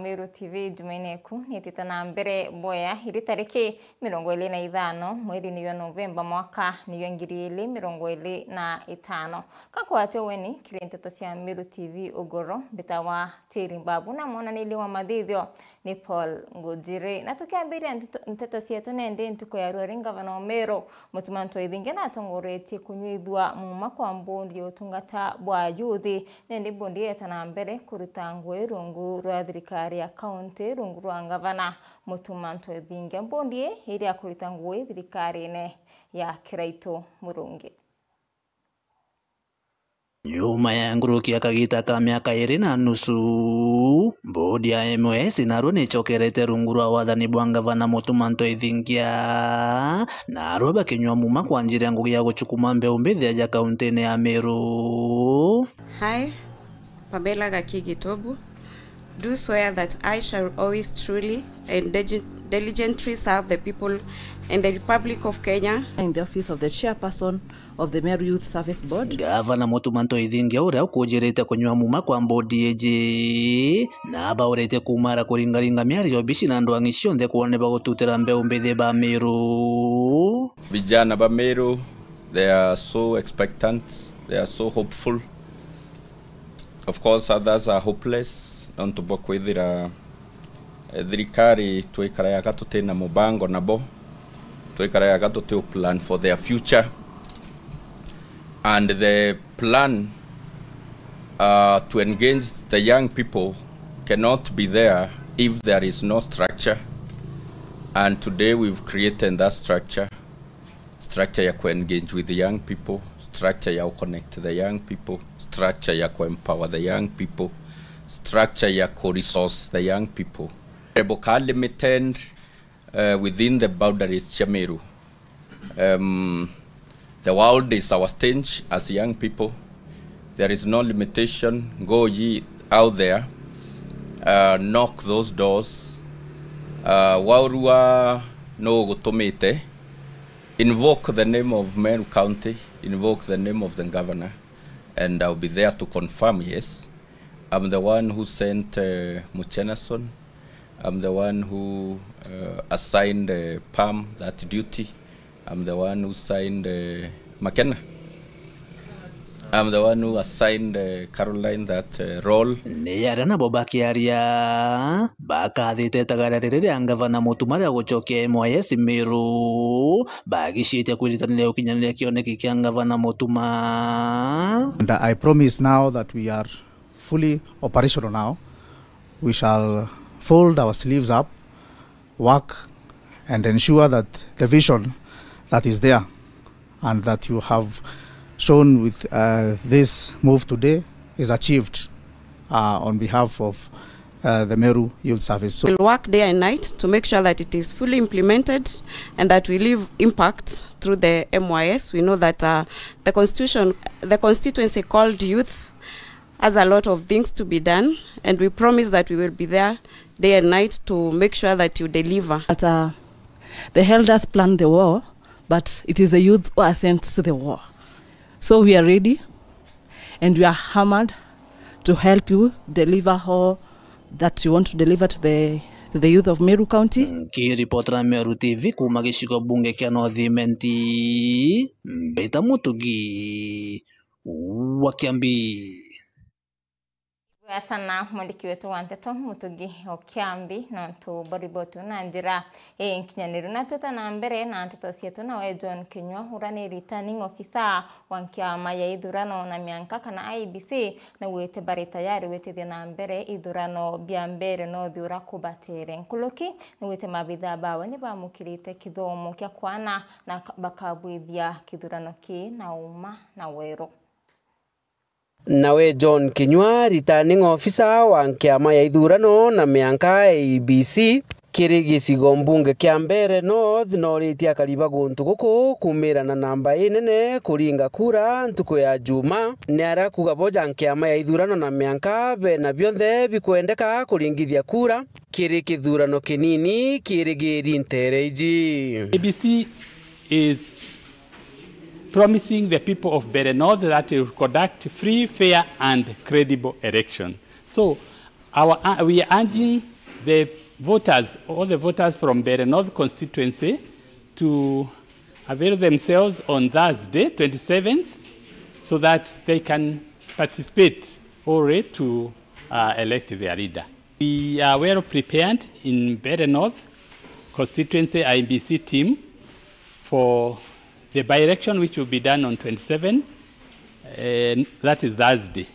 Meru TV Jumaine ku nititana mbere boya iri tariki 25 mwezi ni wa Novemba mwaka ni 2025 kakwacho weni kirinteto cia Meru TV Ugoro bitawa tiri babu na mona nili wa madhidhio ni Paul Ngujiri na tukiambiria nteto cietu nende ntuko ya Ruari Gavana Meru mutumanto ithinge na tongoreti kunyithwa muma kwa mbundi utungata bwa yuthi nende mbundi etana mbere kuruta ngwe rungu rwa thirikari ya county rungu rwa gavana mutumanto ithinge mbundi iri akurita ngwe thirikari ne ya Kiraito Murungi. Nyuma ya nguruki ya kagita ka miaka 2.5 bodi ya MS naro nichokerete rungu rwa wathani bwa gavana mutumanto ithingia naro bakinywa muma kwa njira ngugi ya guchukuma mbeu mbithi ya kaunti ya Meru. Hi, Pamela Gakigi Tobu. Do swear that I shall always truly and diligently serve the people and the Republic of Kenya in the office of the chairperson of the Meru Youth Service Board. Gavana mutumanto ithingia uria ukujirite kunywa muma kwa bodi eje na baurete kumara kuringaringa miario bici na andu angi cionthe kuone bagututira mbeu mbithi ba Meru. Vijana ba Meru, they are so expectant, they are so hopeful. Of course, others are hopeless. Nontu bokwithira thirikari twikarayaga tutena mubango nabo twikarayaga tutu plan for their future, and the plan to engage the young people cannot be there if there is no structure. And today we've created that structure ya engage with the young people, structure ya connect the young people, structure ya empower the young people, structure ya resource the young people. Reboka limited within the boundaries Chameru. The world is our stage as young people. There is no limitation. Go ye out there, knock those doors. Waurua no gotomete. Invoke the name of Meru County, invoke the name of the governor, and I'll be there to confirm, yes. I'm the one who sent Muchenason. I'm the one who assigned Pam that duty. I'm the one who signed McKenna. I'm the one who assigned Caroline that role. Neyara na bobaki aria bakathite tagararire ya gavana mutumari guchokia MYS Meru bagishite kwiritanira ukinyanira kioneki kia gavana mutuma. And I promise now that we are fully operational now. We shall fold our sleeves up, work, and ensure that the vision that is there and that you have shown with this move today is achieved on behalf of the Meru Youth Service. So we'll work day and night to make sure that it is fully implemented and that we leave impact through the MYS. We know that the constituency called youth has a lot of things to be done, and we promise that we will be there day and night to make sure that you deliver. The elders planned the war, but it is the youth who are sent to the war. So we are ready, and we are hammered to help you deliver all that you want to deliver to the youth of Meru County. Kiripotera Meru TV kuma gicigo bunge kia North Imenti Mbita Mutugi wa Kiambi. Sana mwandiki wetu wa Nteto Mutugi o Kiambi nontu boribotu na njira nkinyaniru na tutana mbere na nteto cietu na we John Kinyua urani returning officer wa kiama ya ithurano na mianka kana IEBC na wete bari tayari wete na mbere ithurano bia mbere no thiura kubatere nkuluki na wete mabitha bawe ni bamukirite kithomo kia kwana na bakabwithia kithurano ki na uma na weru. Nawe John Kinyua returning officer wa kiama ya ithurano na mianka IEBC kiri gicigo mbunge kia mbere North no ritia kariba guntu guku kumira na namba inene kuringa kura ntuko ya juma ni ara kuga boja kiama ya ithurano na mianka be na bionthe bikwendeka kuringithia kura kiri kithurano kinini kiri giri ntereji. IEBC is promising the people of Bere North that it will conduct free, fair, and credible election. So we are urging the voters, all the voters from Bere North constituency, to avail themselves on Thursday, 27th, so that they can participate already to elect their leader. We are well prepared in Bere North constituency IBC team for the by-election, which will be done on 27, that is Thursday.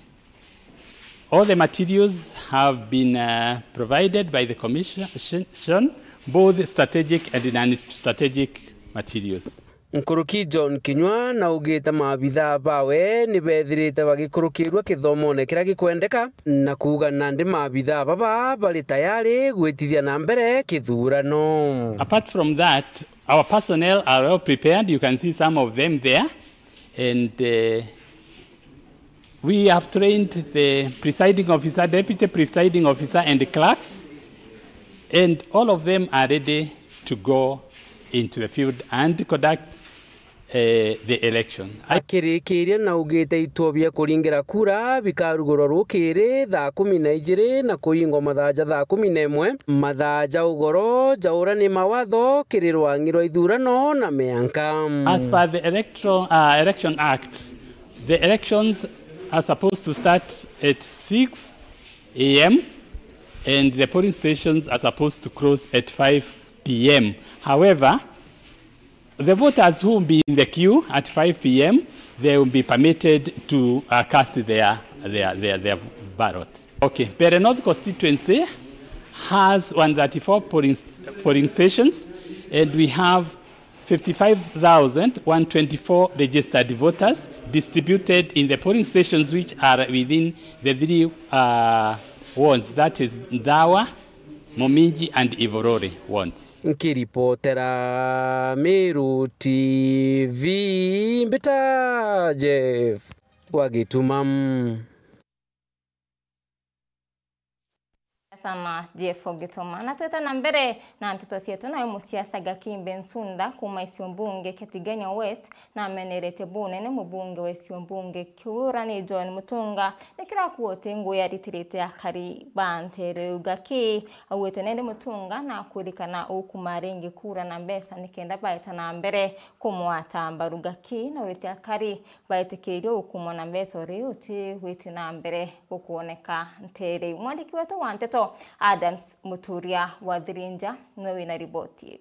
All the materials have been provided by the Commission, both strategic and non-strategic materials. Nkuruki John Kinyua na ugita maabitha bawe ni bethirite bagikurukirwa kithomone kira gikwendeka na kuga nandi maabitha baba bali tayari gwitithia na mbere kithurano. Apart from that, our personnel are well prepared. You can see some of them there, and we have trained the presiding officer, deputy presiding officer, and the clerks, and all of them are ready to go into the field and conduct the election. Akirikiria na ugite itobia kuringira kura bikarugoro rukiri thaa 12 na kuingo mathaja thaa 11 mathaja ugoro jaura ni mawatho kirirwangirwa ithurano na meanka. As per the Election Act, the elections are supposed to start at 6 a.m. and the polling stations are supposed to close at 5 p.m. However, the voters who will be in the queue at 5 p.m., they will be permitted to cast their ballot. Okay, Bere North constituency has 134 polling stations, and we have 55,124 registered voters distributed in the polling stations which are within the 3 wards, that is Ndawa, Mominji and Ivorore wards. Nkiripotera Meru TV Mbita Jeff Wagitumam. Sana Jeff Ogitoma na tueta na mbere na nteto cietu na musiasa Gakimbe Nsunda kuma Isiumbunge Ketigania West na amenerete bunene mubunge wa Isiumbunge Kiura ni John Mutunga nikira kuote ngo yaritirete akari bantere ugaki awete nende Mutunga na kurikana ukumarengi kura na mbesa nikenda baita na mbere kumwata mbarugaki na urete akari baitekerio ukumona mbesa ori uti witi na mbere ukuoneka ntere mwandiki wetu wa nteto Adams Muturia wa Thirinja nwewe na riboti.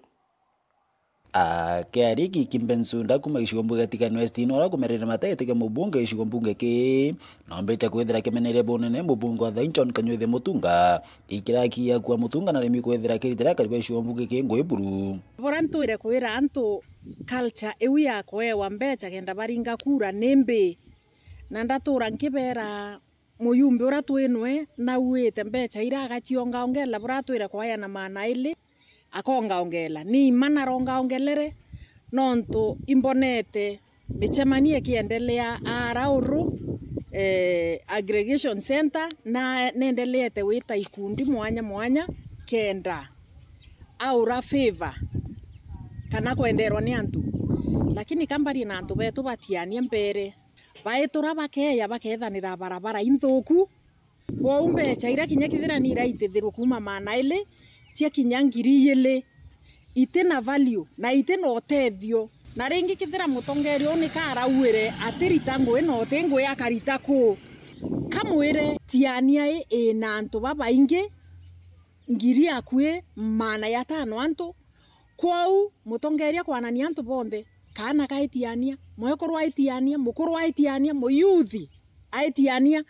Kiariki Kimbensunda kuma Isiumbunge Ketigania West inora kumerera matete mubunge Isiumbunge ki nombecha kwethera kemenere bonene mubunge wa John Kanyuithe Mutunga ikirakia kwa Mutunga na remi kwethera kiritera karibu Isiumbunge ki ngwiburu borantuire kwira antu culture ewi yakwe wa mbecha kenda baringa kura nembe na ndatura nkibera muyumbe ura twinwe na uite mbecha ira agachionga ongela buratwira kwaya na maana ile akonga ongela ni mana ronga ongelere nonto imbonete michemanie kiendelea arauru aggregation center na nendelete wita ikundi mwanya kenda aura favor kana kwenderwa ni antu lakini kambari na antu betu batianie mbere baetura bakeya bakethanira barabara inthuku wo mbecha ira kinya kithiranira itithiru kuma maana ile tia kinya 2,000 itena value na itena utethio na ringi kithira mutongerio ni karauire atirita ngwe no tengwe akarita ku kamwire tiania na antu baba ingi ngiri akwe maana ya 5 antu kwau mutongeria kwanania antu bonde kana kaitiania mwekoro aitiania mukoro aitiania muyuthi aitiania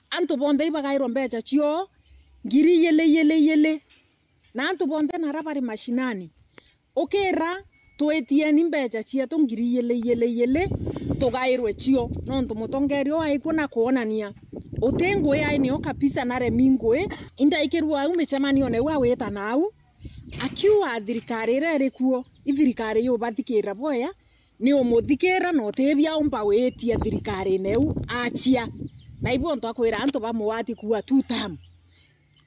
antu bonde ibagairo mbecha cio ngiri yele na antu bonde narabari mashinani okera twetieni mbecha cia ngiri yele tugairwe cio nontu mutongerio aikuna kuonania utengwe ai ni okapisa na remingwe indaikirwa au michemanio ne wa weta nau akiwa thirikari rere kuo ithirikari yo bathikira boya ni umuthikira no tethia umba wetia thirikari neu achia na ibo ntwa kwira antu bamwati kuwa 2 term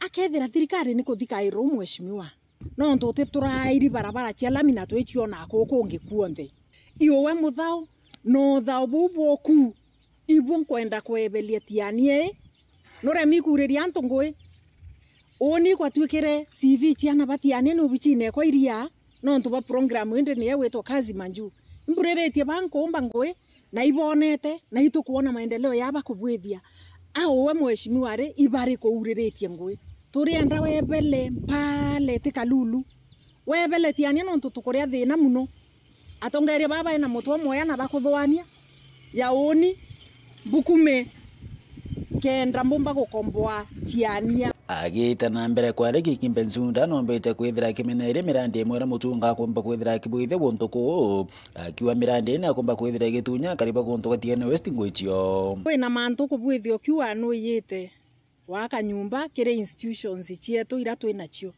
akethira thirikari ni kuthikairwo mweshimiwa no ntote turairi barabara cia lamina twiciona kuku ngikuonde iwe muthao no thao buboku ibo nkwenda kwebelia tianie no remi kuriria antu ngwe Oni kwa twikire CV ciana batiane no bichine kwa iria no ntuba program ende ne yewetwo kazi manju imbureretie bankomba ngwe na ibonete na itukuona maendeleo yaba kubwithia awe mheshimiwa ari ibari kuuriretie ngwe turienda webele pale tikalulu webele tiania no ntutukuria thina muno atongeria baba ina mutwa moya na bakuthwania ya oni bukume kenda mbumba gukomboa tiania agita na mbere kware kikimpensunda no mbete kwithira kimenere mirande mwera mutunga komba kwithira kibuithe gontuko akiwa mirande na komba kwithira gitunya kariba gontuko tiene west ngwichio kwina mantu kubwithio kiwa no yite waka nyumba kire institutions cietu ira twina cio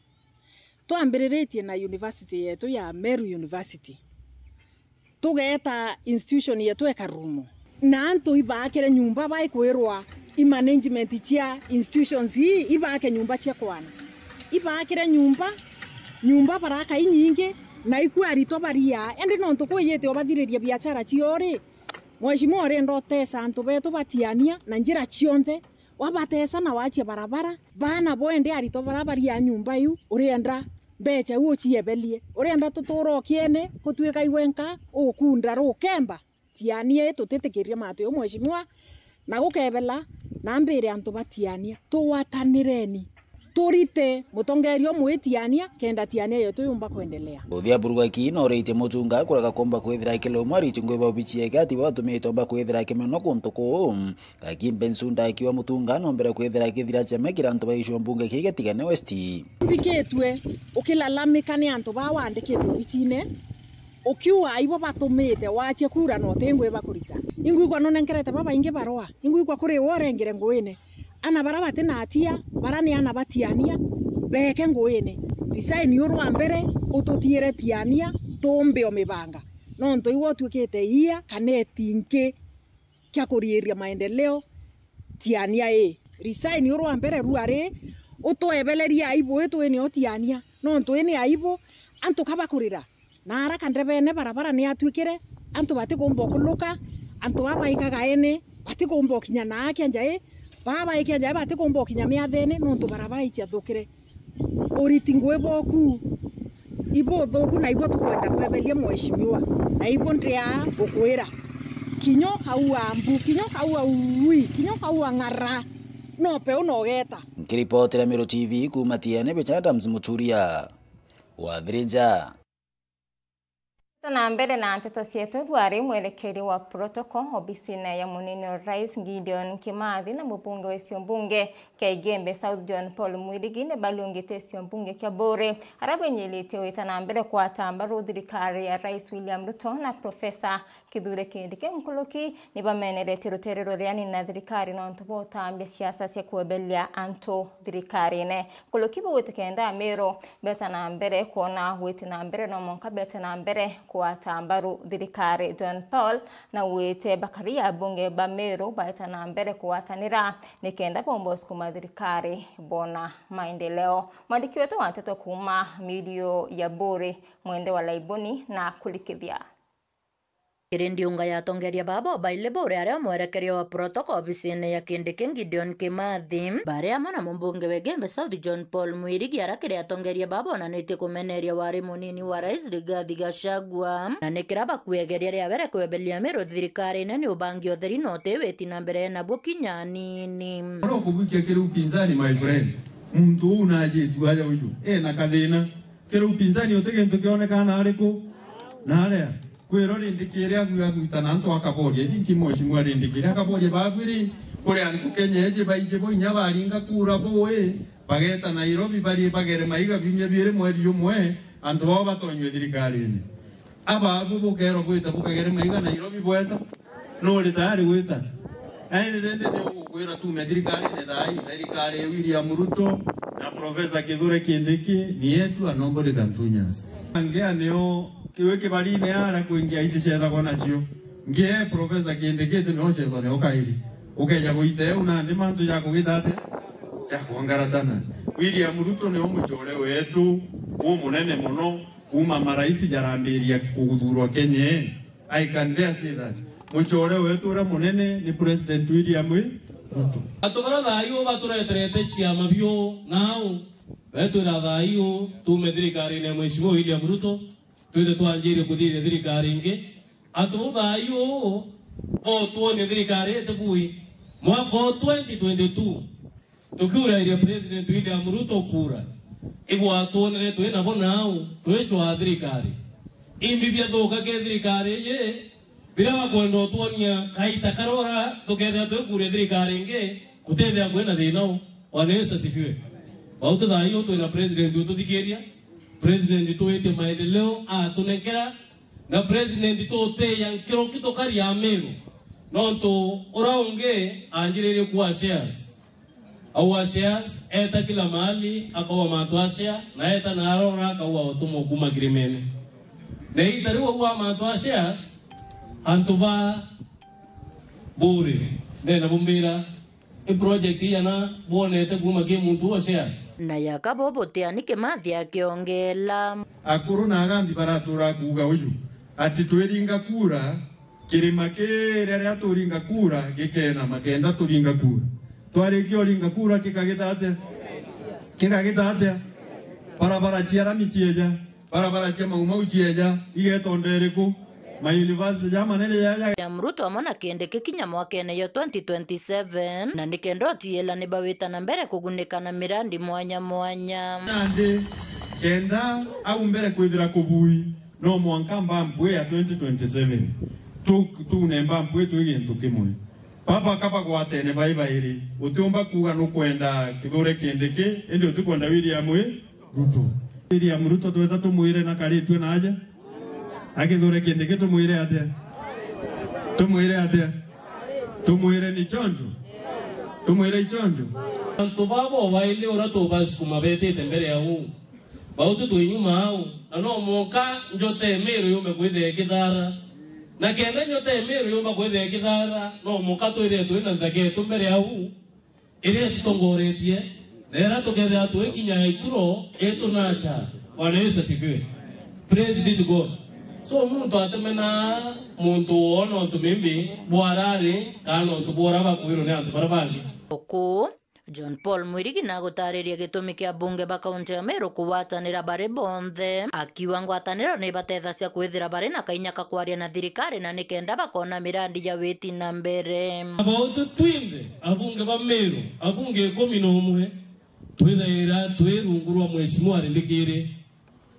twambiriretie na university yetu ya Meru University tugeta institution yetu ekarumu na antu ibakire nyumba baikwirwa management cia institutions ibake nyumba cia kwana ibakire nyumba baraka inyingi na ikwari baria ende no ntukuyete obathiriria biashara ciori mheshimiwa rendo tesa antu betu batiania na njira cionthe wabatesa na wachia barabara bana boende arito barabara nyumba yu urienda mbecha uochiebelie urienda tuturo kiene kutwika iwenka ukunda rukemba tianie tutitikiria matu yo mheshimiwa na gukebela na mbere antu batiania tuwatanireni turite mutongerio mwitiania kenda tiania yetu yumba kuendelea uthia burugwa kino reite mutunga kuraga komba kwithira kilo mwari chingwe babichie gati batumite omba kwithira kimeno kuntuko akimpensunda akiwa mutunga no mbere kwithira kithira cheme kirantu baisho mbunge kigetigane west biketwe ukilalamika ni antu bawandikitwe bichine ukiwa ibo batumite wache kura no tengwe bakurita ingwigwa no nenkerete baba inge barwa ingwigwa kuri worengire ngwene ana baraba tenatia barani ana batiania beke ngwene resign yorwa mbere ututiere tiania tombe o mibanga no nto iwo twikete ia kaneti nke kya kurieria maendeleo tiania resign yorwa mbere ruare utoebeleria aibo etu ene otiania no nto ene aibo antu kaba kurira na haraka ndrebene barabara ni atwikire antu batikomba kuluka antu baba ikaga ene batikomba kinya na akanja baba ikanja batikomba kinya miathene no ntu barabara ichi athukire uritingwe boku ibo thoku na ibo tukwenda kwebelia mheshimiwa na ibo ndria gukwira kinyo kaua mbu kinyo kaua ui kinyo kaua ngara no pe unogeta nkiripotera Meru TV kumatiane bechada mzimuturia wadhirinja na mbele na nteto cietu rwari mwelekeri wa protocol obisina ya munini wa Rais Gideon Kimathi na mbunge wa Siombunge Kaigembe South John Paul Mwirigi ne balungite Siombunge kya bore arabenyelite wita na mbele kwa tambaru thirikari ya Rais William Ruto na Profesa Kithure Kindiki Nkuluki ni bamenerete ruterero riani na thirikari no ntubo tambia siasa cia kuebelia anto thirikari ne Nkuluki bo wetekenda Meru beta na mbele kuona wete na mbele no monka beta na mbele kwa tambaru thirikari John Paul na wete bakaria bunge ba Meru baita na mbere kuwatanira nikenda bombo skuma thirikari bona maendeleo mwandiki wetu wa nteto kuma midio ya bore mwende wa laiboni na kulikithia Kirindi unga ya tongeria babo baile bore aria mwerekerio wa protocol obisine ya Kindiki Gideon Kimathi bare amana mbunge wa Gembe South John Paul Mwirigi arakiria tongeria babo na nite kumeneria wari munini wa Rais Rigathi Gachagua na nikiraba kwegeria ria bere kwebelia Meru thirikari nene ubangi otheri no teweti na mbere na bukinya nini ro kubukia kire upinzani my friend muntu unaje tuaja uju na kadena kire upinzani otege ntukionekana ariko na aria kwero rindikire agwita antu akaborie dinki mheshimiwa rindikire akaborie babiri kuri antu kenyeje baije bo nyabaringa kura boe bageta Nairobi bari bagere maiga bimye bire mweri umwe antu baba batonywe thirikari ni aba abo kero gwita bukagere maiga Nairobi boeta no ri tayari gwita nende ni kwera tu me thirikari ni thirikari William Ruto na Profesa Kithure Kindiki ni yetu anongore kantunyas angea neo kiweke bali ne ara kuingia itisheza kona chio ngie Profesa Kindiki no chezo ne okairi ukeja kuite una ndi mantu ya kugitate cha kuangaratana William Ruto ne omuchore wetu munene muno kuma maraisi jarambiria kuguthurwa Kenya I can dare say that muchore wetu ra munene ni President William Atubara thayo batureterete chiama bio nao betu na thayo tumethirikari ne Mheshimiwa William Ruto twende twanjire kuthire thirikari ingi atu thayo o tuone thirikari etegui mwaka 2022 tukiura ile President William Ruto kura igwa tuone twena bonao twechwa thirikari imbibia thoka ke thirikari ye bila wakwenda tuonia kaita karora tuketha twekure thirikari nge kutethia kwena thina wanesa sifiwe bautu thayo twena president ututhikiria president tuite maendeleo atunekera na president tuteya nkiro kitokari ya Meru nonto oraunge anjirire kwa shares au shares eta kila mahali akawa matwasha na eta na arora akawa otumo kuma grimene na itariwa kwa matwasha antuba bure nena bumbira i project yana bonete kuma ke muntu wa shares na yakabobo tianike mathi akiongela akuru na agandi baratura kuga uyu ati tweringa kura kirima kere ria turinga kura gikena makenda turinga kura twarikio ringa kura kikagitate barabara chiara michieja barabara chema umauchieja igetondereko ma university jama nene ya Ruto amona kende kikinya mwakene yo 2027 na nikendo tiela ne bawita na mbere kugunikana mirandi mwanya nande kenda au mbere kwithira kubui no mwankamba mbwe ya 2027 tu nemba mbwe tu igintu kimwe papa kapa kwa tene baibairi utumba kuga no kwenda kidore kendeke ndio tukwenda William Ruto William Ruto tweta tumuire na kari twe naja akidore kendeke tumuire atia tumuire ni chonjo tumuire chonjo antubabo baile ora to basukuma betete mbere ya huu bautu twinyuma hao no moka njote Meru yome kwithe kithara na kenda nyote Meru yomba kwithe kithara no moka twithe twina ndage tumbere ya huu ile tutongoretie nera tukethe atwekinya ikuro etunacha wanaweza sifiwe president God so muntu atemena muntu ono tumimbi bwarare kana ntubora bakwiro ne antubarabangi oku John Paul Mwirigi na gutariria gitumi kia bunge ba kaunti ya Meru kuwatanira bare bonthe akiwa ngwataniro ni batetha cia kwithira bare na kainyaka kwaria na thirikari na nikenda bakona mirandi ya witi na mbere abautu twinde abunge ba Meru abunge 11 twithira twirungurwa Mheshimiwa arindikire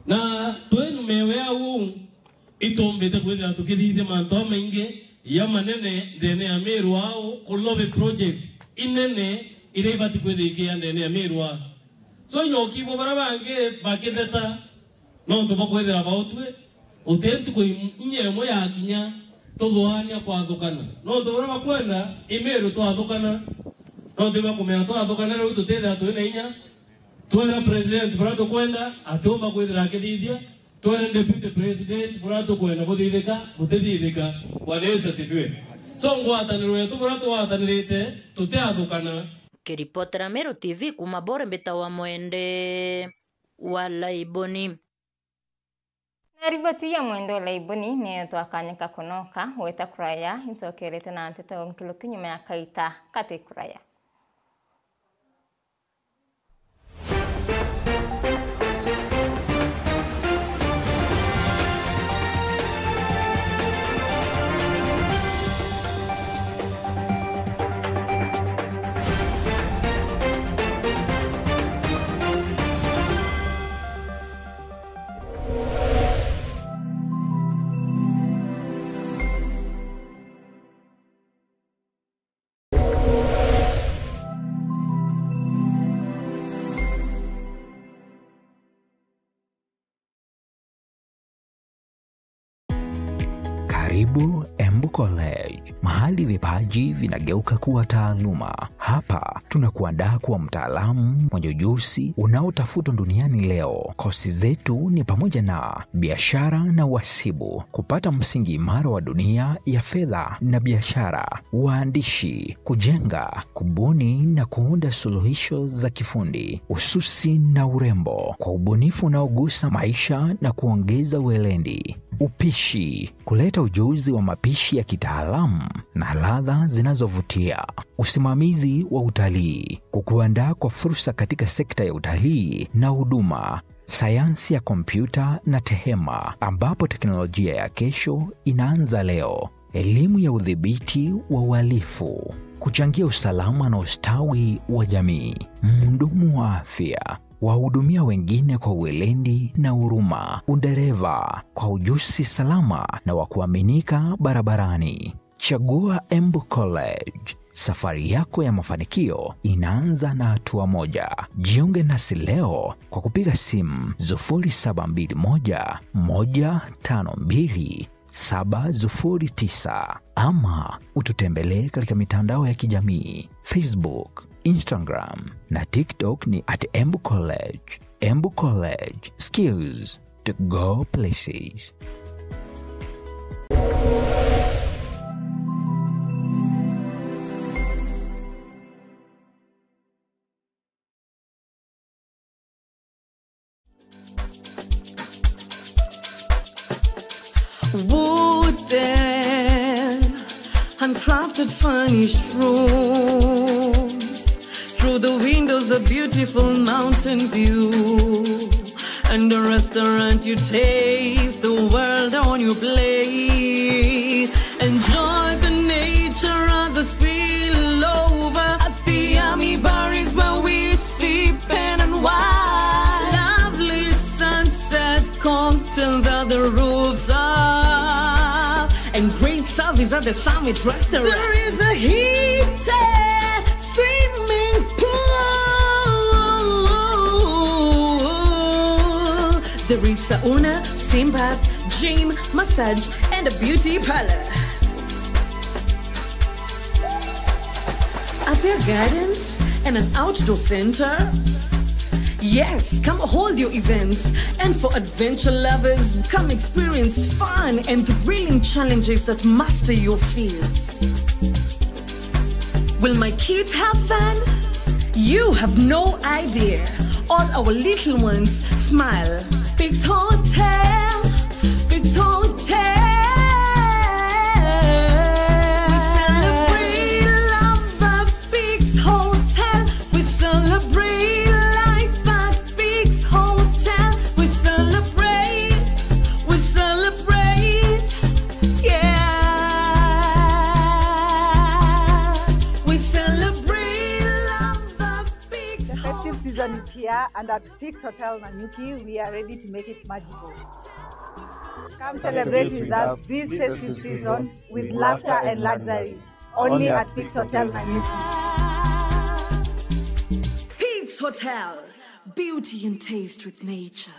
na twenumewe au itombete kwithira tukithithia manto maingi ya manene ndene ya Meru au kulobe project inene ile bati kwithia ndene ya Meru so nyoki bo barabange bakitheta no to bakwithira bautwe utentu ko inyemo ya kinya tuthwania kwathukana no to baraba kwenda Meru twathukana no to bakumea twathukana ru tutethia twina inya twera president barato kwenda atoma kwithira akithithia twera deputy president barato kwenda buthithika butithithika wanesa sifiwe so ngwataniro yetu barato watanirite tutiathukana kiripotera Meru TV kuma bore mbeta wa mwende wa Laiboni na ribatu ya mwendo wa Laiboni ni twakanyika kunoka weta kuraya insokerete na anteta onkilo kinyuma ya kaita kate kuraya Karibu Embu College, mahali vipaji vinageuka kuwa taaluma. Hapa tunakuandaa kuwa mtaalamu mwenye ujuzi unaotafutwa duniani leo. Kozi zetu ni pamoja na biashara na uhasibu, kupata msingi imara wa dunia ya fedha na biashara, uandishi, kujenga, kubuni na kuunda suluhisho za kifundi, ususi na urembo kwa ubunifu unaogusa maisha na kuongeza weledi. upishi, kuleta ujuzi wa mapishi ya kitaalamu na ladha zinazovutia, usimamizi wa utalii, kukuandaa kwa fursa katika sekta ya utalii na huduma, sayansi ya kompyuta na tehema, ambapo teknolojia ya kesho inaanza leo, elimu ya udhibiti wa uhalifu, kuchangia usalama na ustawi wa jamii, mhudumu wa afya, wahudumia wengine kwa uwelendi na huruma, udereva kwa ujuzi salama na wa kuaminika barabarani. Chagua Embu College. Safari yako ya mafanikio inaanza na hatua moja. Jiunge nasi leo kwa kupiga simu 0721 152 709 ama ututembelee katika mitandao ya kijamii Facebook, Instagram na TikTok ni @Embu College. Embu College, skills to go places. Wooden, handcrafted furnished rooms. Through the windows a beautiful mountain view. And a restaurant you taste the world on your plate. Enjoy the nature of the spill over. At the Army Bar is where we sip pen and wine. Lovely sunset cocktails at the rooftop. And great service at the Summit Restaurant. There is a heated swimming pool. There is sauna, steam bath, gym, massage, and a beauty parlor. Are there gardens and an outdoor center? Yes, come hold your events. And for adventure lovers, come experience fun and thrilling challenges that master your fears. Will my kids have fun? You have no idea. All our little ones smile. Big's Hotel, Big's Hotel. We celebrate love at Big's Hotel. We celebrate life at Big's Hotel. We celebrate, yeah. We celebrate love at Big's The festive season is here, and at Big's Hotel Nanyuki, we are ready to make it magical. Come celebrate with us this festive season with laughter and luxury, only at Big's Hotel Nanyuki. Big's Hotel, beauty and taste with nature.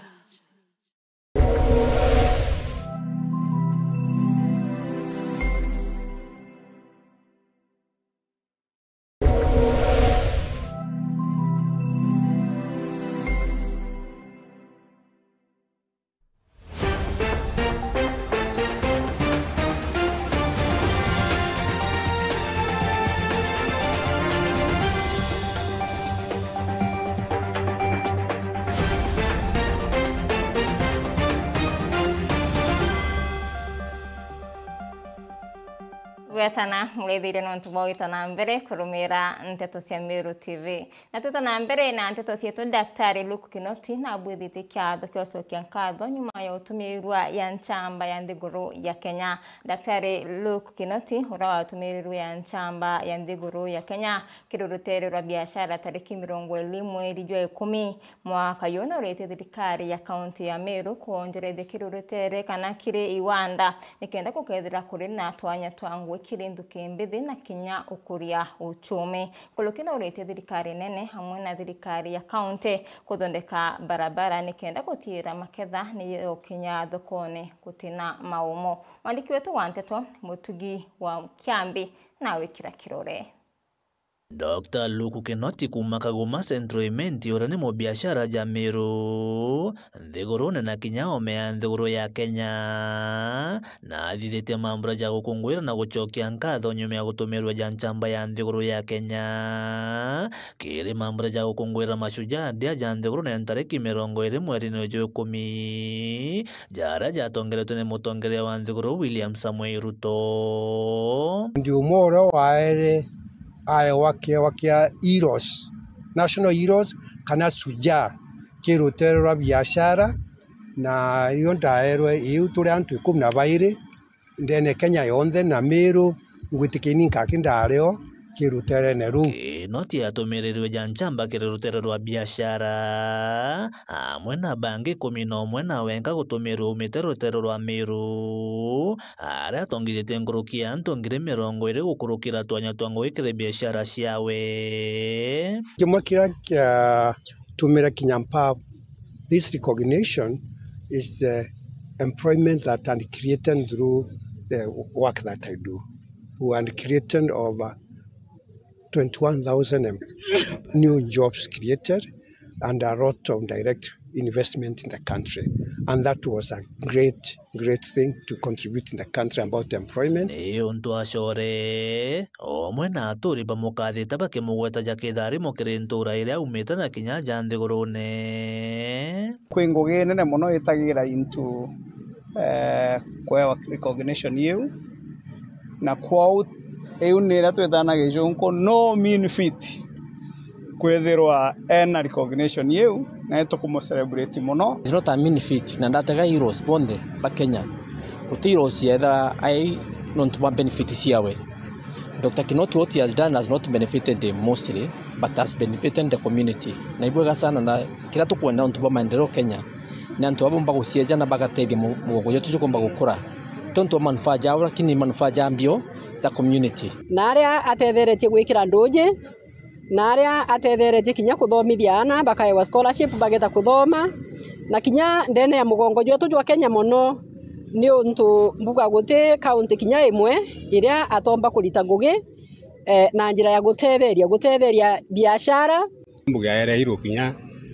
Sana mlethire no ntubogita na mbere kurumira Nteto cia Meru TV na tuta na mbere na nteto cietu Daktari Luke Kinoti na bwithite kiatho kiocokia nkatho nyuma ya utumirwa ya nchamba ya nthiguru ya Kenya. Daktari Luke Kinoti urawa utumirwa ya nchamba ya nthiguru ya Kenya kirurutere rwa biashara tariki 20 mweri wa 10 mwaka yona urete thirikari ya kaunti ya Meru kuongerera kirurutere kana kire iwanda nikenda kukethira kuri na twanya twangwe kirindu kimbithi na kinya ukuria uchumi kulukina urete thirikari nene hamwe na thirikari ya kaunti kuthondeka barabara nikenda gutira maketha niyo kinya thokone kutina maumo. Mwandiki wetu wa Nteto Mutugi wa Kiambi nawe kira kirore. Dr. Luku Kinoti kuma Kagoma Central Imenti orani mo biashara Jamiru nthiguru na kinya omea nthiguru ya Kenya na athithite mambura ja gukungwira na gucokia nkatho nyuma ya gutumirwa janchamba ya nthiguru ya Kenya kiri mambura ja gukungwira mashujaa dia ja nthiguru na tariki 20 mweri-ini wa 10 jara jatongeretwe ni mutongeria wa nthiguru William Samoei Ruto ndio moro waere ayo wakia heroes national heroes kana suja kirutero rwa biashara na iyo ndaerwe iu turi antu 12 ndene Kenya yonthe na Meru ngwitikini nkakindareo kirutere neru Kinoti atumirirwe janchamba kirutere rwa biashara amwe na bangi 11 na wenga gutumirwa umiterotero rwa Meru aria atongithite ngurukia antu ngiri 20 gukurukira twanya twa gwikire biashara ciawe kimwe kira tumira kinyampa. This recognition is the employment that I'm created through the work that I do. We are created over 21,000 new jobs created and a lot of direct investment in the country. And that was a great thing to contribute in the country about employment. Iyo ntwachore omwe na aturi bamukathita bakimugweta jakithari mukiri ntura iria umite na kinya ja nthigurune kwi ngugi nene muno itagira into kwa recognition you na kwao eu nira twetana gicunko no mean fit kwethirwa ena recognition you na tukumo celebrate muno. It's not a mean fit na ndatega heroes bonde ba Kenya heroes yetha ai not one benefit siawe. Dr. Kinoti what he has done has not benefited them mostly but has benefited the community na ibwega sana na kila tukwenda ntuba maendeleo Kenya na ntuba bomba gucieja na bagateithia mugongo yetu tukomba gukura tonto manufaa jawo lakini manufaa jambio za community na aria atetheretie gwikira nduji na aria atetheretie kinya kuthomithia ana bakaewa scholarship bageta kuthoma na kinya ndene ya mugongo yetu jwa Kenya mono ni untu mbuga guti county kinya imwe iria atomba kulita ngugi na njira ya gutetheria biashara mbuga ere hiro kinya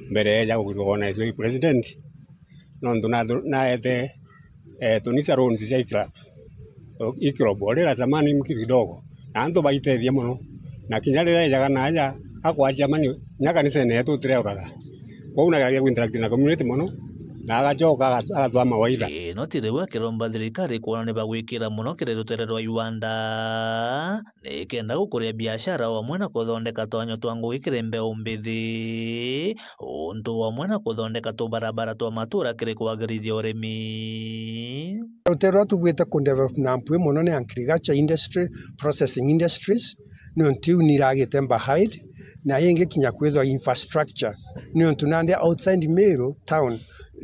mbere ya gukona izo president nondo na ete tunisa loans cia ikiro borera zamani mkidogo na anto baitethia muno na kinya rira jaga naja akwacha mani nyaka ni sene yetu tireuraga kwa unagaria interact na community muno na agachoka agatwa mawaitha Kinoti riu akiromba thirikari kuona ni bagwikira muno kirutere rwa Uganda ni kenda gukuria biashara omwe na kuthondeka twanyo twa gwikira mbeu mbithi untu omwe na kuthondeka tubarabara twa matura kiri kwagirithia urimi Rutero tugwita ku develop na mpwe muno ni agriculture industry processing industries no ntiu niragite behind na yenge kinya kwethwa infrastructure no tunande outside Meru town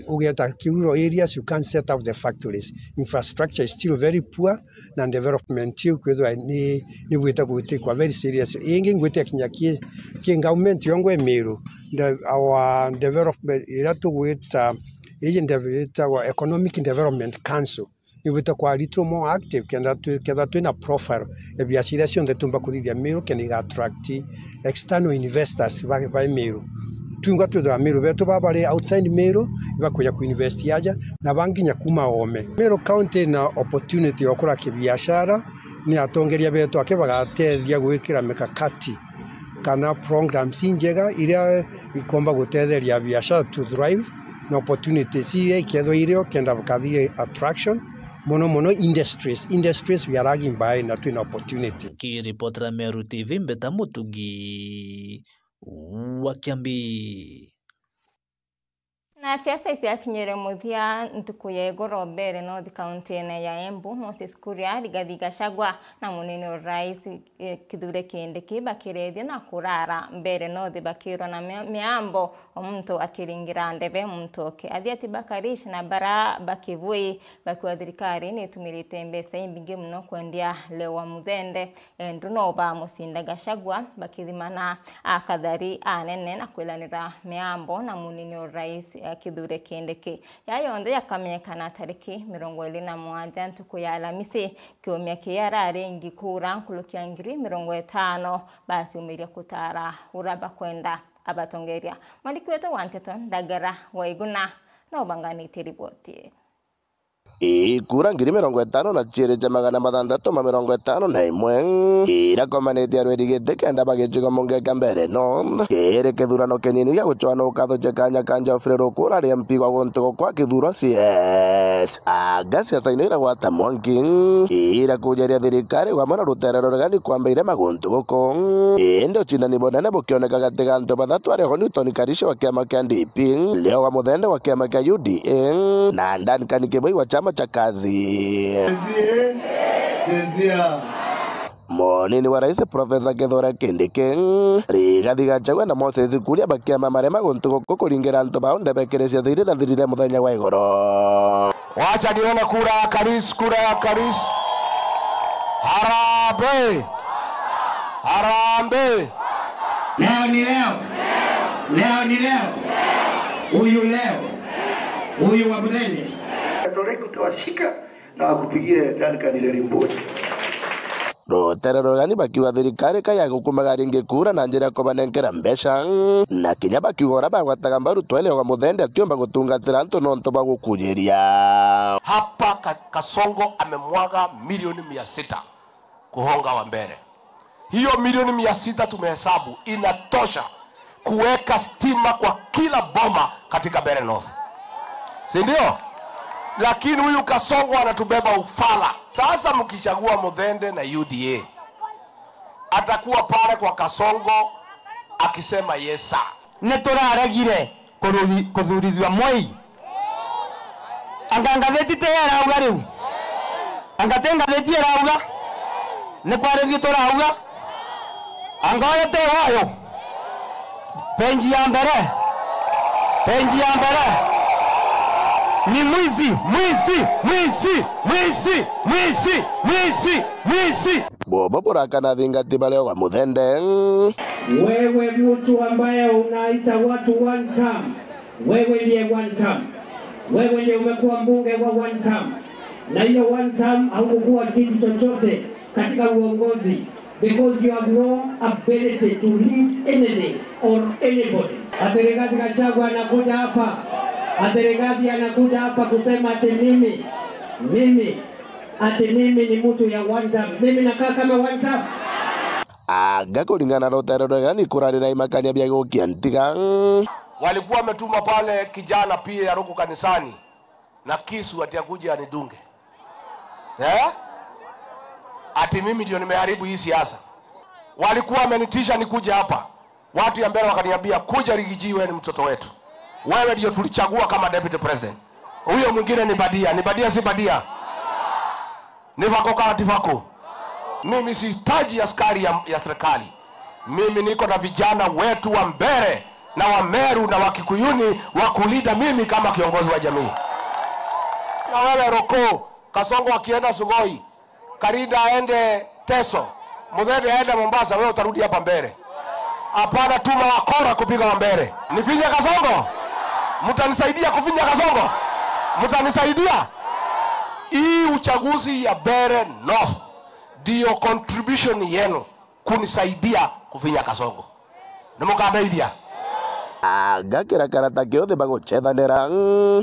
ugeta kirural areas you can't set up the factories. Infrastructure is still very poor na development you kwethwa ni gwita kwa very serious yenge gwita kinya ki government yongwe Meru our development ira tugwita agent wa economic development council ni gwita kwa little more active kenda twina profile ya biashara cionthe tumba kuthithia Meru kenda attract external investors by Meru tunga twithwa Meru betu babare outside Meru bakuya ku invest yaja na banginya kuma ome Meru county na opportunity okura kibiashara ni atongeria betu akibagateithia gwikira mikakati kana programs njega iria ikomba gutetheria biashara to thrive na opportunities iria ikethwa irio kenda bakathie attraction mono industries we are lagging behind na twina opportunity. Kiripotera Meru TV Mbeta Mutugi wa Kiambi. Na siasa isiakinyire muthia ntuku ya igoro mbere North County ya Embu Moses Kuria Rigathi Gachagua na munini wa rais Kithure Kindiki bakirethia na kurara mbere North bakirwa na miambo omuntu akiringira ndebe mtoke athiati bakarish na bara bakivui bakwa thirikari ni tumirite mbesa imbingi muno kwendia Lewa Muthende nduno ba Musinda Gachagua bakithimana akathari anene na kwilanira miambo na munini wa rais ya Kithure Kindiki yayonthe yakamenyekana tariki 27 ntuku ya Alamisi kiumia kiarari ngikura nkulukia ngiri 50 basi umiria kutara uraba kwenda abatongeria mwandiki wetu wa Nteto Ndagara Waiguna na ubanganite ripoti. Ikura ngiri 50 na chirite 651 irakomanite arwerigite kenda bagichiga monge kambere no kere kithurano kenini gya guchwana ukatho chekanya kanja ofrero kura ria mpigwa gonto kwa kithuro CS agasi asainira gwata mwanki ira kujeria thirikari kwa mara ruterero regani kwambeire magonto goko ende chinani bonene bukioneka gatega nto bathatu ari honi Tony Karisho wa kiama kia DP leo wa muthende wa kiama kia UDA na ndani kanikeboi wa chama cha kazi Monini wa Rais Profesa Kithure Kindiki Rigathi Gachagua na Moses Kuria bakiama marema gonto goko kuringera nto baonde bekeresia thirire muthenya wa igoro. Wacha nione kura ya Karis. Harambee. Leo ni leo. Huyu wa Muthende. Toreko tawashika na wakupigie Duncan Irimboti. Ruterero gani bakiwa thirikari kaya gukumaga ringi kura na njira kobanenkera mbesha na kinya bakiugora bagwataga mbaru twele wa Muthende atiomba gutungatira nto nonto bagukujiria. Hapa Kasongo amemwaga milioni 600 kuhonga Wambere. Hiyo milioni 600 tumehesabu inatosha kuweka stima kwa kila boma katika Mbeere North. Si ndio? Lakini huyu Kasongo anatubeba ufala. Sasa mkichagua Muthende na UDA atakuwa pale kwa Kasongo akisema yesa. Neturaregire kuthurithwa Moi. Angangatheti te arauga riu. Angatengatheti arauga. Ni kwarithio turauga. Angoya te wayo. Penji ya mbere. Ni mwizi. Bobo Burakana thingati baleo wa Muthende. Wewe mtu ambaye unaita watu one term. Wewe ndiye one term. Wewe ndiye umekuwa mbunge wa one term. Na hiyo one term haukuwa kitu chochote katika uongozi. Because you have no ability to lead anything or anybody. Rigathi Gachagua anakuja hapa kusema ati mimi ni mtu ya one time. Mimi nakaa kama one time. Aga kulingana na ruterero gani kurari na imakania bya gukia ntiga. Walikuwa wametuma pale kijana pia ya ruku kanisani na kisu ati akuja anidunge. Ati mimi ndio nimeharibu hii siasa. Walikuwa wamenitisha nikuje hapa. Watu ya Mbeere wakaniambia kuja Rigiji, wewe ni mtoto wetu. Wewe ndio tulichagua kama deputy president. Huyo mwingine ni Badia si Badia. Ni vako. Mimi sihitaji askari ya serikali. Mimi niko na vijana wetu wa Mbeere na wa Meru na wa Kikuyuni wa kulida mimi kama kiongozi wa jamii. Na wewe Roko, Kasongo akienda Sugoi, Karida aende Teso, Muthende aende Mombasa, wewe utarudi hapa Mbeere. Hapana, tuma wakora kupiga Wambere. Nifinye Kasongo? Mtanisaidia kufinya Kasongo? Mtanisaidia? Hii uchaguzi ya Mbeere North ndio contribution yenu kunisaidia kufinya Kasongo. Nimukandaidia. Agakira karata kiothe baguchethanira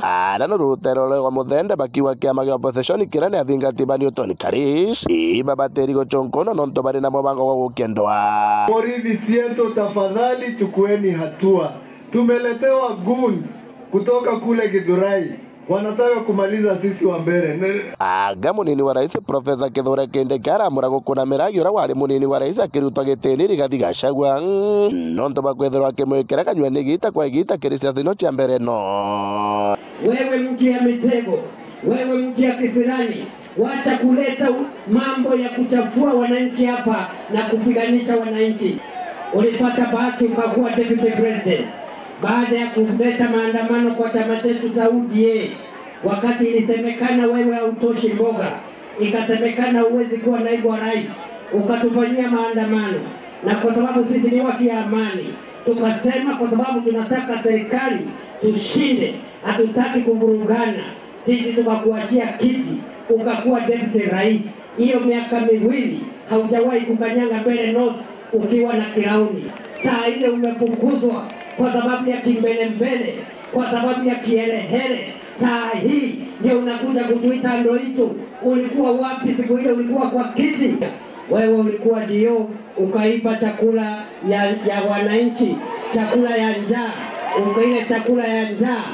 arano ruterero wa Muthende bakiwa kiama gya opposition kirane athingati banio Tony Karis ibabateri gochonkono nonto bari na mubango wa gukendwa. Morithi sieto, tafadhali chukueni hatua. Tumeletewa goons kutoka kule Githurai. Wanataka kumaliza sisi wa Mbeere. Aga munini wa Rais Profesa Kithure Kindiki aramura kuna miragi ura wari munini wa Rais akirutwa gitini Rigathi Gachagua nonto bakwethirwa akimwikira kanyweni gita kwa gita kirisia thino cia Mbeere no. Wewe mtu ya mitego, wewe mtu ya kisirani, wacha kuleta mambo ya kuchafua wananchi hapa na kupiganisha wananchi. Ulipata bahati ukakuwa deputy president baada ya kuleta maandamano kwa chama chetu cha UDA, wakati ilisemekana wewe hautoshi mboga, ikasemekana uwezi kuwa naibu wa rais, ukatufanyia maandamano. Na kwa sababu sisi ni watu ya amani, tukasema kwa sababu tunataka serikali tushinde. Hatutaki kuvurugana. Sisi tukakuachia kiti, ukakuwa deputy rais. Hiyo miaka miwili haujawahi kukanyanga mbele North ukiwa na kirauni. Saa ile umefukuzwa kwa sababu ya kimbele, kwa sababu ya kiherehere. Saa hii ndio unakuja kutuita ndoito. Ulikuwa wapi siku ile ulikuwa kwa kiti? Wewe ulikuwa ndio ukaiba chakula ya wananchi, chakula ya njaa, ukaile chakula ya njaa,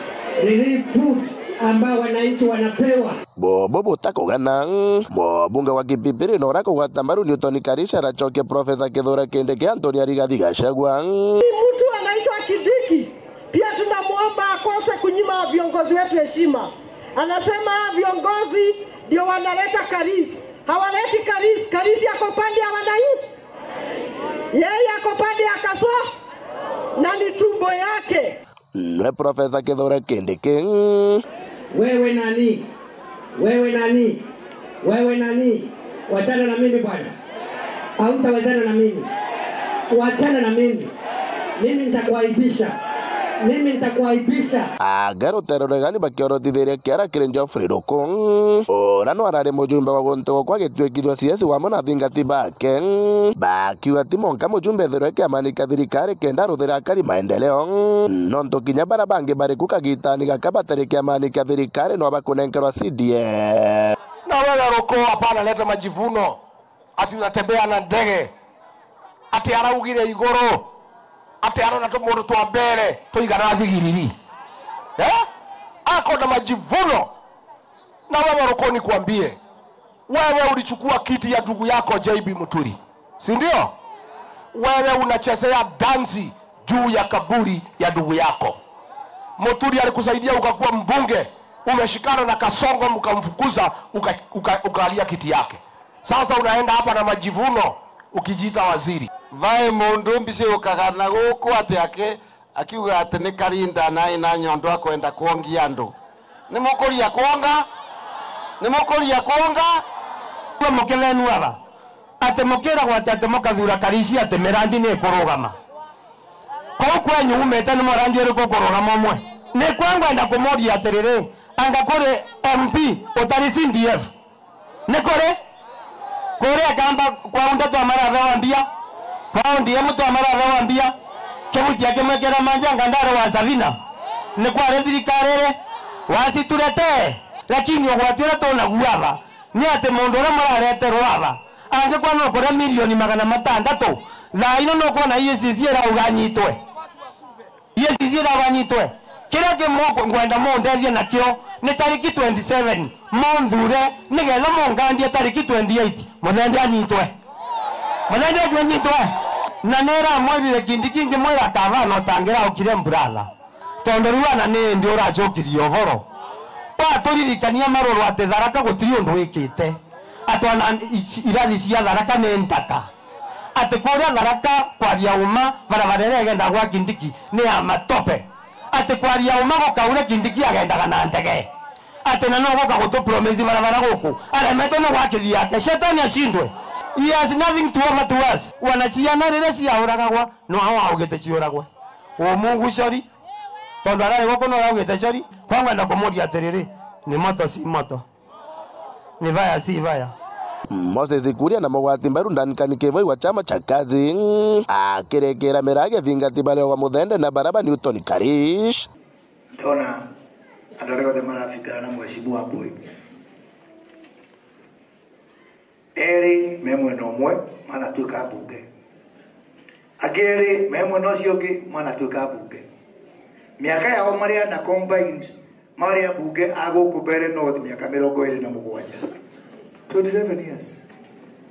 relief food ambao wananchi wanapewa. Bobo butakogana mbunge wa Kipipiri na orako wa Tamaru Newton Karisha rachoke Profesa Kithure Kindiki Anthony Rigathi Gachagua. Mtu anaitwa Kindiki pia tunamuomba akose kunyima viongozi wetu heshima. Anasema viongozi ndio wanaleta karisi. Hawaleti karisi. Karisi yako pande ya wananchi. Yeye yako pande ya Kaso na ni tumbo yake. Nwe Profesa Kithure Kindiki. Wewe nani? Wewe nani? Wewe nani? Wachana na mimi bwana. Hautawezana na mimi. Wachana na mimi. Mimi nitakuaibisha. Mimi nitakuaibisha. Agaro teroregani bakiorotithirie kiara kiri Geoffrey Ruku. Ora no arare mujumbe wa Gontogo kwa gituikithwa CS wa mona thingati bake. Bakiwa timonka mujumbe thero kiamanika thirikari kenda ruthira kari maendeleo. Nonto kinya barabange bari kukagitani gakabatari kiamanika thirikari no bakunenkerwa CDF. Na wewe Ruku hapana leta majivuno. Ati unatembea na ndege. Ati araugire igoro. Ati arona to mundu twa mbere tuigana thigiriri. Ako na majivuno. Na wewe Ruku nikwambie, wewe ulichukua kiti ya ndugu yako JB Muturi, si ndio? Wewe unachezea dansi juu ya kaburi ya ndugu yako. Muturi alikusaidia ukakuwa mbunge, umeshikana na Kasongo mkamfukuza ukalia kiti yake. Sasa unaenda hapa na majivuno ukijiita waziri. Vai mundu mbisi ukagana guku ati ake akiuga ati ni karinda na ina nyondo akwenda kuongia andu. Ni mukuria kuonga? Ni mukuria kuonga? Kwa mukelenu aba. Ate mukera gwate ate mukathura karisi ate merandi ni kurugama. Kwa kwenyu umete ni morandi eri kurugama omwe. Ni kwangwa nda kumoria atiriri anga kore MP utari CDF. Ni kore akamba kwa unda twa maratha wambia. Kwa ndiye mtu wa maratha wambia. Kebuti yake mwekera manjanga ndaro wa Savina. Ni kwa thirikari wasiturete. Lakini ogwatira tona guava ni ate mundu ora mararete rwava anje kwa no kora milioni 600 thaino no kwa na EACC era uganyitwe EACC era uganyitwe kira ke moko ngwenda mondethie nakio ni tariki 27 mondhure nigetha mongandie tariki 28 muthende anyitwe na nera mwirire Kindiki ngi mwira kavano tangira ukire mbratha tondo ruana ni ndi urajokirio voro pa turirikania maroro ate Tharaka gutiri undu wikite atwana irathi cia Tharaka ni ntaka ate kuria Tharaka kwaria uma barabarere agenda gwa Kindiki ni ya matope ate kwaria uma gokaure Kindiki agendaga na ndege ate na no goka gutu promise barabara guku aremeto no gwakithi yake shetani ashindwe. He has nothing to offer to us. Wanachiana rere ciauragagwa no hao augete cioragwa o mungu cori tondu arare goko no augete cori kwangwa na komoria atiriri ni moto si moto ni vaya si vaya. Moses Kuria na Mogwati Mbaru ndanikani Kevoi wa chama cha kazi akirekera mirage thingati bale wa Muthende na Baraba Newton Karish. Ndona andoreo de marafika na mheshimiwa Mbui eri memwe no mwe mana tuka bunge agere memwe no ciongi mana tuka bunge miaka yao maria na combined maria bunge aguku mbere no miaka 27 27 years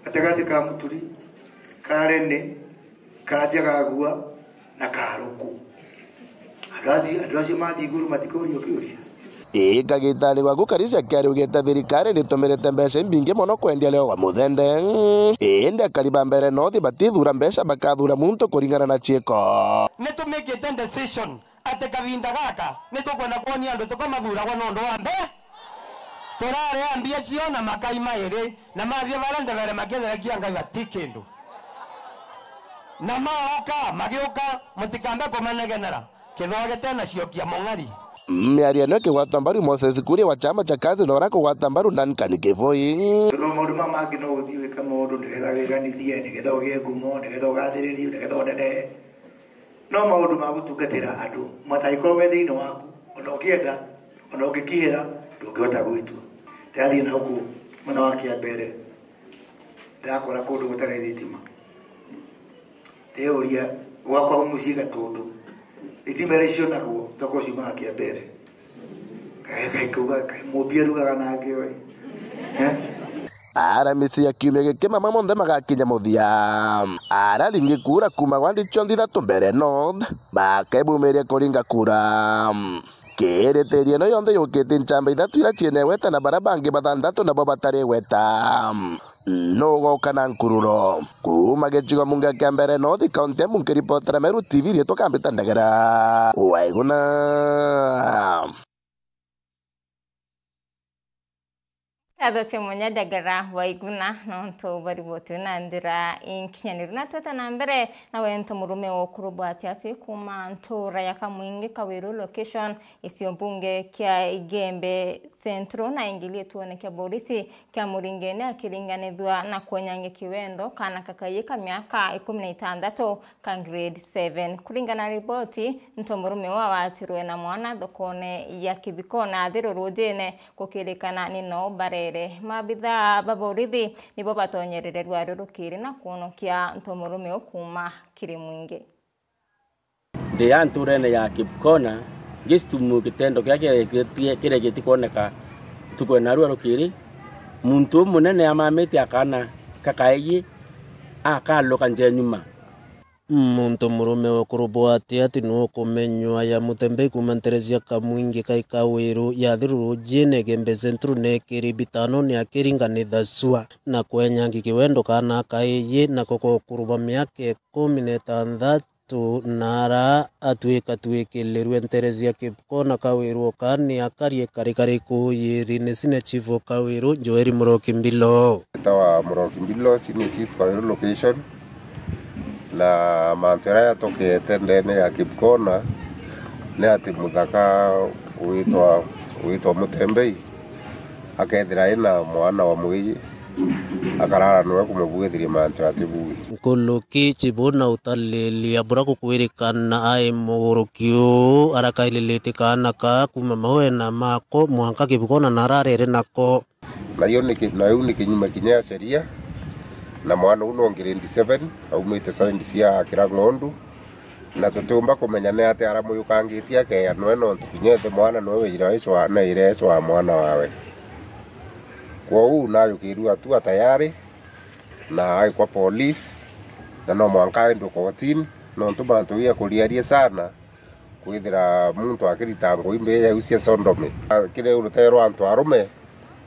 atagati ka Muturi Karene Kajagagua na Karuku adwasi madi guru matikorio kiuria Gagitani wa Gukarisha kiari ugeta thirikari nitumirite mbeca mbingi muno kwendia leo wa Muthende ende kariba mbere nothi batithura mbeca bakathura muntu kuringana na cieko nitumikite decision ate kavinda gaka nitukwenda kuonia andu tukamathuragwa nondu wa mbe turare ambia ciona makai mairi na mathie barande bere makitheragia ngai batikindu na maoka magiuka mutikambe kumanegenera kithoge tena ciokia mong'ari mĩario nĩ kĩgwata mbaru Moses Kuria wa chama cha kazi na ũra kũgwata mbaru Duncan Kĩboi. No maũndũ mangĩ no ũthiĩ wĩka maũndũ nĩgetha wĩganithie, nĩgetha ũgĩe ngumo, nĩgetha ũgathĩrĩrio, nĩgetha ũnene. No maũndũ ma gũtungatĩra andũ matagĩkorwo me thĩinĩ waku, ona ũkĩenda, ona ũngĩkĩhĩra ndũngĩhota gwĩtua. Ndathiĩ na gũkũ mwena wa Kĩambere, ndakora kũndũ gũtarĩ thitima. Ndeyũria gwakwa mũciĩ Gatũndũ, thitima icio naguo toko ciumaga Kĩambere. Kaĩ mũmbi arugaga na ngĩoĩ. Aramisi ya kiumia gĩkĩ mama mothe magakinya mũthia. Araringi kura kuma gwa ndicho ithatũ mbere North bakaibumiria kũringa kura. Kĩrĩtĩria no yonthe yũkĩte nchamba ithatũ ira ciene weta na bara bangi bathandatũ nabo batarĩ weta. No goka na nkururo kuma gĩcigo munga kĩa mbere North County mũngĩripotera Meru TV rĩtwa Kambĩta Ndegera Waigũna. Adose monya Ndegera Waigũna nonto baribotu na ndira inkinyanĩru na tweta na mbere na wento murume wa kurubati ati kuma ntura ya Kamwingi Kawiru location isio mbunge kia Igembe Centro na ingilie tuone kia borisi kia Muringeni akiringanithwa na Kwenyange Kiwendo kana kakayika miaka 16 ka grade 7 kuringana riboti nto murume wa watirwe na mwana thokone ya Kibikona thirurujene kukirikana nino barere mabitha baborithi nibo batonyerere rwarurukiri na kuonokia ntomurume okuma Kirimwingi. Ndi anturene ya Kibikona gistumu kitendo kire gitikuoneka tukwe na rwarukiri muntu munene amamete akana kakaiyi akaloka nje nyuma. Muntu murume wa kurubwati ati no kumenywa ya Mutembei kuma Terezia Kamwingi Kawiru ya thirurujene Igembe Centro ne kiribitano ni akiringanitha sua na Kwenyange Kiwendo kana kaiyi na koko kuruba miaka 16 nara atwika twikilirwe Terezia Kibikona Kawiru kani akarie karikari kuyiri ni sine chief Kawiru Joeri Muroki Mbilo. Tawa Muroki Mbilo sine chief Kawiru location na mantera ya tokete ndene ya Kibikona ne ati muthaka uitwa Mutembei akethira ina mwana wa Mwiji akarara nwe kumubwithiria mantu ati bui Koloki chibona utaleli abura kukwirikana ai mugurukio arakailelete kana ka kuma mawena mako mwanka Kibikona nararere nako na yo ni kinyuma kinya sheria na mwana uno grade 7 aumite science cia Kirang'ondu na tutumba kumenya ne ate aramuyukangitia ke ya no tukinyete mwana no wira ico na ireco wa mwana wawe kwa u nayo kirua tu tayari na ai kwa police na no mwanka ndo kotini no tubantu ya kuliaria sana kwithira muntu akiritango imbe ya usia sondome kire urutero antu arume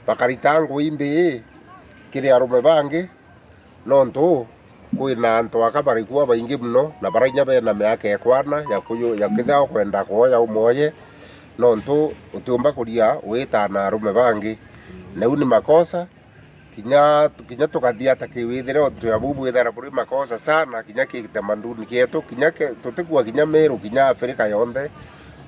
bakaritango imbe kire arume bangi nonto kwina antu akabarikwa baingi muno na barainya bena miaka ekwana ya kithao kwenda kuoya umoye nonto utumba kuria witana arume bangi na uni makosa kinya tukathia takiwithire otuabubu ithara kuri makosa sana kinya kitamanduni kietu kinya tutikwa kinya Meru kinya Afrika yonthe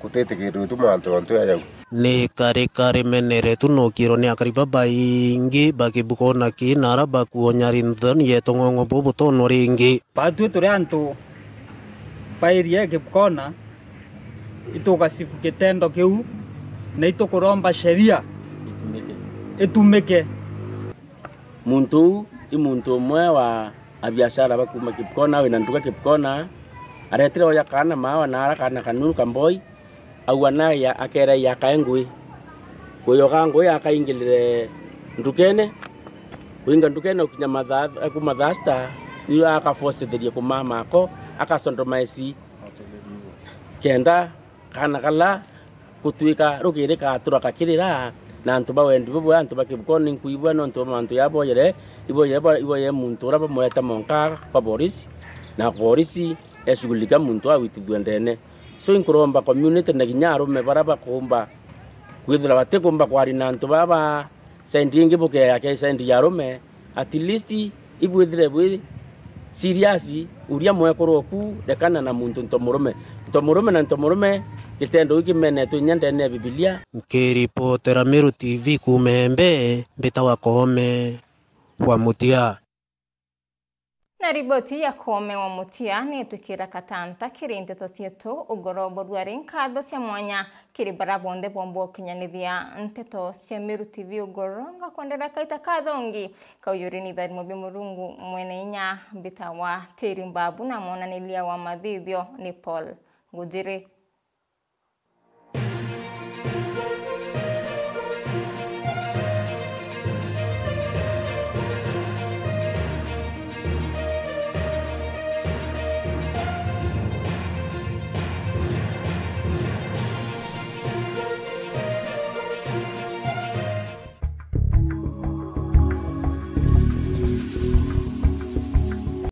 kutetikiru tumantu onto ya ni kare menere tunokiro ni akariba baingi bakibukona kinara bakuonyari nthon yetongongo bobo tono ringi patu turi antu pairie Kibikona itugasifu kitendo kiu na itukuromba sheria itumike muntu imuntu mwe wa abiashara bakuma Kibikona wina nduka Kibikona aretire oya kana mawa nara kana kanuru kamboi awana ya akera ya kaengui kuyoga ngoi akaingilire ndukene kuinga ndukene ukinya madhasta niyo akaforcetheria kumama ko akasondomaisi kenda kana kala kutwika rugire ka turaka kirira na antu bawendi bo antu bakibukoni kuibwa no antu mantu yaboyere iboye muntu raba moeta monka kwa polisi na polisi eshughulika muntu awitithwe ndene so inkuromba community na kinyaro me baraba kumba kwithira batekumba kwari na antu baba sendingi buke yake sendi yarume at least ibwithire bwi serious uria mwekoroku dekana na muntu ntomurume ntomurume na ntomurume gitendo giki menetu nyandene ya Biblia. Nkiripotera Meru TV kumembe mbita wa Koome wa Mutia. Na riboti ya Koome wa Mutia ni tukira katanta kiri nteto cietu ugoro borwari nkatho cia mwanya kiri barabonde bombo kinyanithia nteto cia Meru TV ugoro ngakwendera kaita kathongi kauyuri ni thari mobi murungu mwene inya mbita wa Teri Mbabu na monanilia wa mathithio ni Paul Ngujiri.